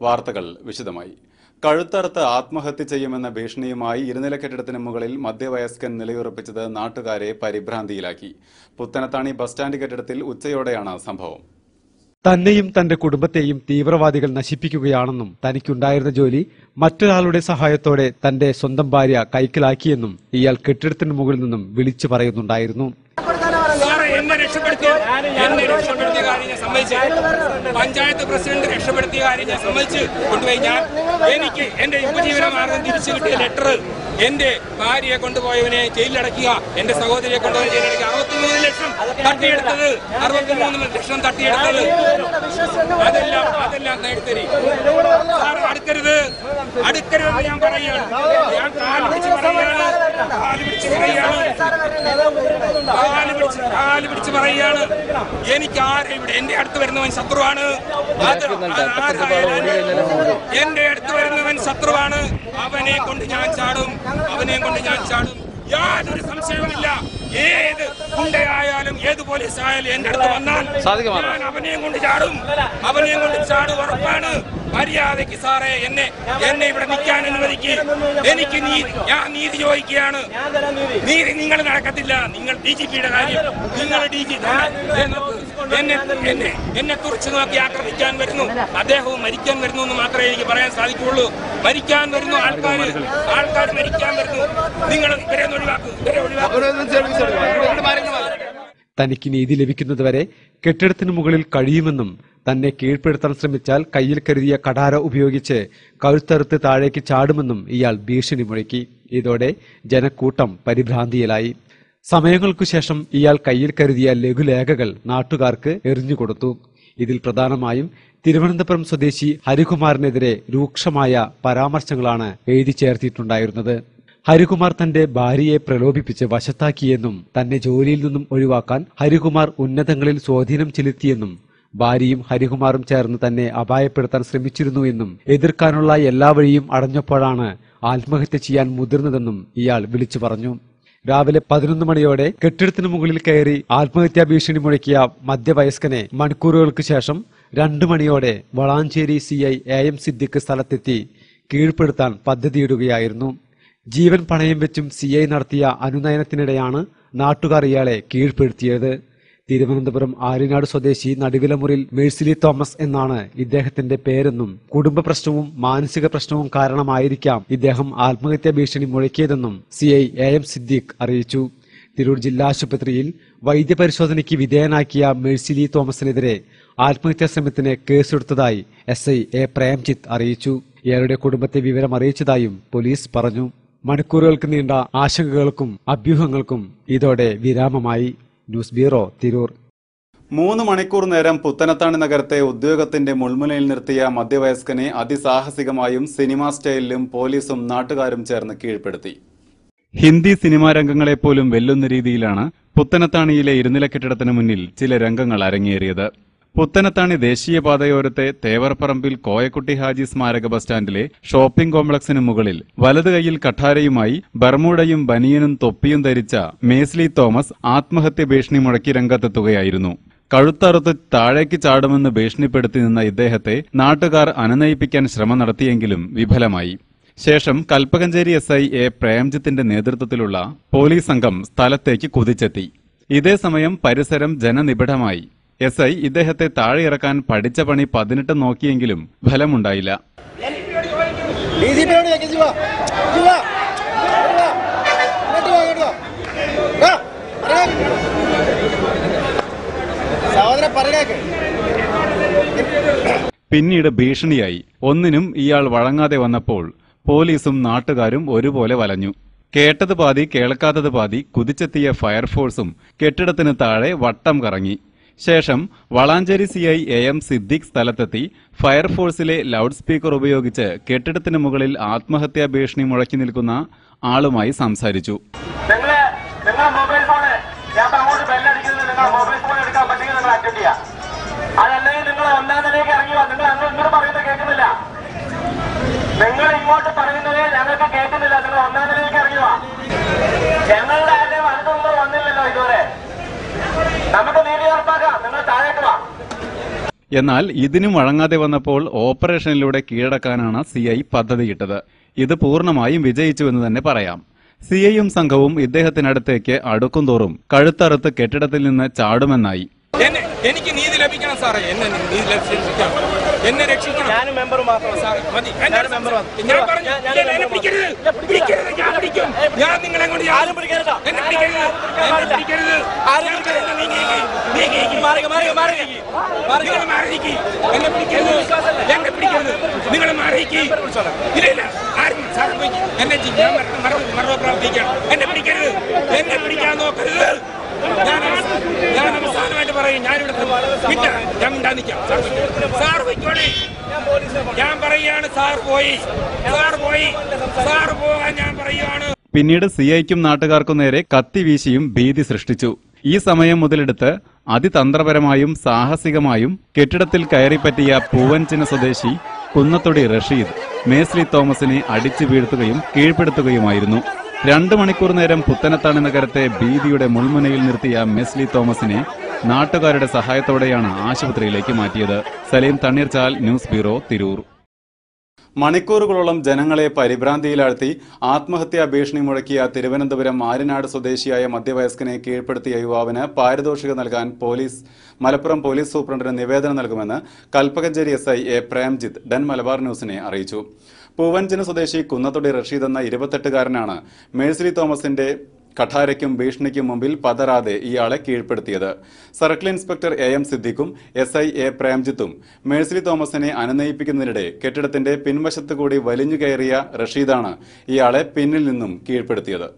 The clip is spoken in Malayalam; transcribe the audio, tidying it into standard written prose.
വാർത്തകൾ വിശദമായി. കഴുത്തറുത്ത് ആത്മഹത്യ ചെയ്യുമെന്ന ഭീഷണിയുമായി ഇരുനില കെട്ടിടത്തിന് മുകളിൽ മധ്യവയസ്കൻ നിലയുറപ്പിച്ചത് നാട്ടുകാരെ പരിഭ്രാന്തിയിലാക്കി. പുത്തനത്താണി ബസ് സ്റ്റാൻഡ് കെട്ടിടത്തിൽ ഉച്ചയോടെയാണ് സംഭവം. തന്നെയും തന്റെ കുടുംബത്തെയും തീവ്രവാദികൾ നശിപ്പിക്കുകയാണെന്നും തനിക്കുണ്ടായിരുന്ന ജോലി മറ്റൊരാളുടെ സഹായത്തോടെ തന്റെ സ്വന്തം ഭാര്യ കൈക്കലാക്കിയെന്നും ഇയാൾ കെട്ടിടത്തിന് മുകളിൽ നിന്നും വിളിച്ചു പറയുന്നുണ്ടായിരുന്നു. പഞ്ചായത്ത് പ്രസിഡന്റ് രക്ഷപ്പെടുത്തിയ കാര്യം ഞാൻ സമ്മതിച്ച് കൊണ്ടുപോയി. എനിക്ക് എന്റെ ഉപജീവനമാർഗം തിരിച്ചു കിട്ടിയ ലെറ്റർ എന്റെ ഭാര്യയെ കൊണ്ടുപോയവനെ ജയിലിലടക്കുക, എന്റെ സഹോദരിയെ കൊണ്ടുപോയ ജയിലിലടക്കുക. 63 ലക്ഷം തട്ടിയെടുത്തത്, 63 ലക്ഷം തട്ടിയെടുത്തത്, അതെല്ലാം നേടിത്തരി. അടുക്കരുത് അടുക്കരുതെന്ന് ഞാൻ പറയുകയാണ്. ഞാൻ കാല് പിടിച്ച് പറയുകയാണ്. എനിക്ക് ആരെ ഇവിടെ എന്റെ അടുത്ത് വരുന്നവൻ ശത്രുവാണ്. എന്റെ അടുത്ത് വരുന്നവൻ ശത്രുവാണ്. അവനെ കൊണ്ട് ഞാൻ ചാടും. യാതൊരു സംശയവുമില്ല. ഏത് ഗുണ്ടയായാലും ഏത് പോലീസ് ആയാലും എന്റെ അടുത്ത് വന്നാൽ ഞാൻ അവനെയും കൊണ്ട് ചാടും, ഉറപ്പാണ്. മര്യാദയ്ക്ക് സാറേ എന്നെ ഇവിടെ നിൽക്കാൻ അനുവദിക്ക്. എനിക്ക് ഞാൻ നീതി ചോദിക്കുകയാണ്. നീതി നിങ്ങൾ നടക്കത്തില്ല. നിങ്ങൾ DGPയുടെ കാര്യം, നിങ്ങൾ DGP എന്നെ കുറിച്ച് നോക്കി ആക്രമിക്കാൻ വരുന്നു. അദ്ദേഹവും മരിക്കാൻ വരുന്നു എന്ന് മാത്രമേ എനിക്ക് പറയാൻ സാധിക്കുള്ളൂ. മരിക്കാൻ വരുന്നു ആൾക്കാർ മരിക്കാൻ വരുന്നു. നിങ്ങൾ ഇവരെ ഒഴിവാക്കും. തനിക്ക് നീതി ലഭിക്കുന്നതുവരെ കെട്ടിടത്തിന് മുകളിൽ കഴിയുമെന്നും തന്നെ കീഴ്പ്പെടുത്താൻ ശ്രമിച്ചാൽ കയ്യിൽ കരുതിയ കഠാര ഉപയോഗിച്ച് കഴുത്തറുത്ത് താഴേക്ക് ചാടുമെന്നും ഇയാൾ ഭീഷണി മുഴക്കി. ഇതോടെ ജനക്കൂട്ടം പരിഭ്രാന്തിയിലായി. സമയങ്ങൾക്കു ശേഷം ഇയാൾ കയ്യിൽ കരുതിയ ലഘുലേഖകൾ നാട്ടുകാർക്ക് എറിഞ്ഞുകൊടുത്തു. ഇതിൽ പ്രധാനമായും തിരുവനന്തപുരം സ്വദേശി ഹരികുമാറിനെതിരെ രൂക്ഷമായ പരാമർശങ്ങളാണ് എഴുതി ചേർത്തിട്ടുണ്ടായിരുന്നത്. ഹരികുമാർ തന്റെ ഭാര്യയെ പ്രലോഭിപ്പിച്ച് വശത്താക്കിയെന്നും തന്നെ ജോലിയിൽ നിന്നും ഒഴിവാക്കാൻ ഹരികുമാർ ഉന്നതങ്ങളിൽ സ്വാധീനം ചെലുത്തിയെന്നും ഭാര്യയും ഹരികുമാറും ചേർന്ന് തന്നെ അപായപ്പെടുത്താൻ ശ്രമിച്ചിരുന്നു എന്നും എതിർക്കാനുള്ള എല്ലാ വഴിയും അടഞ്ഞപ്പോഴാണ് ആത്മഹത്യ ചെയ്യാൻ മുതിർന്നതെന്നും ഇയാൾ വിളിച്ചു പറഞ്ഞു. രാവിലെ 11 മണിയോടെ കെട്ടിടത്തിന് മുകളിൽ കയറി ആത്മഹത്യാ ഭീഷണി മുഴക്കിയ മധ്യവയസ്കനെ മണിക്കൂറുകൾക്ക് ശേഷം 2 മണിയോടെ വളാഞ്ചേരി CI AM സിദ്ദിഖ് സ്ഥലത്തെത്തി കീഴ്പ്പെടുത്താൻ പദ്ധതിയിടുകയായിരുന്നു. ജീവൻ പണയം വെച്ചും CI നടത്തിയ അനുനയനത്തിനിടെയാണ് നാട്ടുകാർ ഇയാളെ കീഴ്പ്പെടുത്തിയത്. തിരുവനന്തപുരം ആര്യനാട് സ്വദേശി നടുവിലമുറിൽ മേഴ്സിലി തോമസ് എന്നാണ് ഇദ്ദേഹത്തിന്റെ പേരെന്നും കുടുംബ പ്രശ്നവും മാനസിക പ്രശ്നവും കാരണമായിരിക്കാം ഇദ്ദേഹം ആത്മഹത്യാ ഭീഷണി മുഴക്കിയതെന്നും CI AM സിദ്ദിഖ് അറിയിച്ചു. തിരൂർ ജില്ലാ ആശുപത്രിയിൽ വൈദ്യപരിശോധനയ്ക്ക് വിധേയനാക്കിയ മേഴ്സിലി തോമസിനെതിരെ ആത്മഹത്യാ ശ്രമത്തിന് കേസെടുത്തതായി SI A പ്രേംജിത്ത് അറിയിച്ചു. ഇയാളുടെ കുടുംബത്തെ വിവരം അറിയിച്ചതായും പോലീസ് പറഞ്ഞു. മണിക്കൂറുകൾക്ക് നീണ്ട ആശങ്കകൾക്കും അഭ്യൂഹങ്ങൾക്കും ഇതോടെ വിരാമമായി. News bureau, Tirur. 3 മണിക്കൂർ നേരം പുത്തനത്താണി നഗരത്തെ ഉദ്യോഗത്തിന്റെ മുൾമുനയിൽ നിർത്തിയ മധ്യവയസ്കനെ അതിസാഹസികമായും സിനിമാ സ്റ്റൈലിലും പോലീസും നാട്ടുകാരും ചേർന്ന് കീഴ്പ്പെടുത്തി. ഹിന്ദി സിനിമാ രംഗങ്ങളെപ്പോലും വെല്ലുന്ന രീതിയിലാണ് പുത്തനത്താണിയിലെ ഇരുനില കെട്ടിടത്തിന് മുന്നിൽ ചില രംഗങ്ങൾ അരങ്ങേറിയത്. പുത്തനത്താണി ദേശീയപാതയോരത്തെ തേവർപ്പറമ്പിൽ കോയക്കുട്ടി ഹാജി സ്മാരക ബസ് സ്റ്റാൻഡിലെ ഷോപ്പിംഗ് കോംപ്ലക്സിന് മുകളിൽ വലത് കൈയിൽ കഠാരയുമായി ബർമൂഡയും ബനിയനും തൊപ്പിയും ധരിച്ച മേഴ്സിലി തോമസ് ആത്മഹത്യ ഭീഷണി മുഴക്കി രംഗത്തെത്തുകയായിരുന്നു. കഴുത്തറുത്ത് താഴേക്ക് ചാടുമെന്ന് ഭീഷണിപ്പെടുത്തി നിന്ന ഇദ്ദേഹത്തെ നാട്ടുകാർ അനുനയിപ്പിക്കാൻ ശ്രമം നടത്തിയെങ്കിലും വിഫലമായി. ശേഷം കൽപ്പകഞ്ചേരി SI A പ്രേംജിത്തിന്റെ നേതൃത്വത്തിലുള്ള പോലീസ് സംഘം സ്ഥലത്തേക്ക് കുതിച്ചെത്തി. ഇതേസമയം പരിസരം ജനനിബിഡമായി. SI ഇദ്ദേഹത്തെ താഴെയിറക്കാൻ പഠിച്ച പണി 18 നോക്കിയെങ്കിലും ഫലമുണ്ടായില്ല. പിന്നീട് ഭീഷണിയായി. ഒന്നിനും ഇയാൾ വഴങ്ങാതെ വന്നപ്പോൾ പോലീസും നാട്ടുകാരും ഒരുപോലെ വലഞ്ഞു. കേട്ടത് പാതി കേൾക്കാത്തത് പാതി കുതിച്ചെത്തിയ ഫയർഫോഴ്സും കെട്ടിടത്തിന് താഴെ വട്ടം കറങ്ങി. ശേഷം വളാഞ്ചേരി CI AM സിദ്ദിഖ് സ്ഥലത്തെത്തി ഫയർഫോഴ്സിലെ ലൗഡ് സ്പീക്കർ ഉപയോഗിച്ച് കെട്ടിടത്തിന് മുകളിൽ ആത്മഹത്യാ ഭീഷണി മുഴക്കി നിൽക്കുന്ന ആളുമായി സംസാരിച്ചു. നിങ്ങൾ ഇങ്ങോട്ട് പറയുന്നത് ഞങ്ങൾക്ക് കേൾക്കുന്നില്ല. നിങ്ങൾ ഒന്നാം നിലയിലേക്ക് ഇറങ്ങുക. ഞങ്ങളുടെ ആരുടെയും അടുത്തൊന്നും വന്നില്ലല്ലോ ഇതുവരെ. നമുക്ക് നീതി ഉറപ്പാക്കാം. നിങ്ങൾ താഴേക്ക് വാ. എന്നാൽ ഇതിനും വഴങ്ങാതെ വന്നപ്പോൾ ഓപ്പറേഷനിലൂടെ കീഴടക്കാനാണ് സിഐ പദ്ധതിയിട്ടത്. ഇത് പൂർണ്ണമായും വിജയിച്ചുവെന്ന് തന്നെ പറയാം. സിഐയും സംഘവും ഇദ്ദേഹത്തിനടുത്തേക്ക് അടുക്കുംതോറും കഴുത്തറുത്ത് കെട്ടിടത്തിൽ നിന്ന് ചാടുമെന്നായി. എനിക്ക് നീതി ലഭിക്കണം സാറേ, എന്നെ രക്ഷിക്കണം. ഞാനും മെമ്പർ മാത്രം സാറേ മതി. ഞാൻ പറഞ്ഞു എന്നെ പിടിക്കരുത്, ഞാൻ പിടിക്കും. ഞാൻ നിങ്ങളെ കൊണ്ട് ആരും പിടിക്കരുത്, എന്നെ പിടിക്കരുത്, ആരും പിടിക്കരുത്. നിങ്ങൾ മാറിയിരിക്കും. എന്നെ പിടിക്കരുത്, എന്നെ പിടിക്കരുത്, നിങ്ങൾ മാറിയിരിക്കും. ഇല്ല ആരും സാറ് പോയി എന്നെ ഞാൻ മറവ് പ്രവർത്തിക്കണം. എന്നെ പിടിക്കരുത്, എന്നെ പിടിക്കാൻ നോക്കരുത്. ഞാൻ അവസാനമായിട്ട് പറയും, ഞാനിവിടെ ഞാൻ നിൽക്കാം. സാർ പോയിക്കോളി, ഞാൻ പറയുകയാണ്. സാർ പോകാൻ ഞാൻ പറയുകയാണ്. പിന്നീട് സിഐക്കും നാട്ടുകാർക്കു നേരെ കത്തി വീശിയും ഭീതി സൃഷ്ടിച്ചു. ഈ സമയം മുതലെടുത്ത് അതിതന്ത്രപരമായും സാഹസികമായും കെട്ടിടത്തിൽ കയറിപ്പറ്റിയ പൂവൻചിന സ്വദേശി കുന്നത്തൊടി റഷീദ് മേസ്ലി തോമസിനെ അടിച്ചു വീഴ്ത്തുകയും കീഴ്പ്പെടുത്തുകയുമായിരുന്നു. 2 മണിക്കൂർ നേരം പുത്തനത്താണി നഗരത്തെ ഭീതിയുടെ മുൾമുനയിൽ നിർത്തിയ മേസ്ലി തോമസിനെ നാട്ടുകാരുടെ സഹായത്തോടെയാണ് ആശുപത്രിയിലേക്ക് മാറ്റിയത്. Saleem Thanneerchal, news bureau, Tirur. മണിക്കൂറുകളോളം ജനങ്ങളെ പരിഭ്രാന്തിയിലാഴ്ത്തി ആത്മഹത്യാ ഭീഷണി മുഴക്കിയ തിരുവനന്തപുരം ആര്യനാട് സ്വദേശിയായ മധ്യവയസ്കനെ കീഴ്പ്പെടുത്തിയ യുവാവിന് പാരിതോഷികം നൽകാൻ മലപ്പുറം പോലീസ് സൂപ്രണ്ടിന് നിവേദനം നൽകുമെന്ന് Kalpakanchery SI A Premjith Den Malabar ന്യൂസിനെ അറിയിച്ചു. പൂവൻചിന സ്വദേശി കുന്നത്തൊടി റഷീദ് എന്ന 28-കാരനാണ് മേഴ്സിലി തോമസിന്റെ കഠാരയ്ക്കും ഭീഷണിക്കും മുമ്പിൽ പതറാതെ ഇയാളെ കീഴ്പ്പെടുത്തിയത്. സർക്കിൾ ഇൻസ്പെക്ടർ AM സിദ്ദിഖും SI A പ്രേംജിത്തും മേഴ്സിലി തോമസിനെ അനുനയിപ്പിക്കുന്നതിനിടെ കെട്ടിടത്തിന്റെ പിൻവശത്തുകൂടി വലിഞ്ഞു കയറിയ റഷീദാണ് ഇയാളെ പിന്നിൽ നിന്നും കീഴ്പ്പെടുത്തിയത്.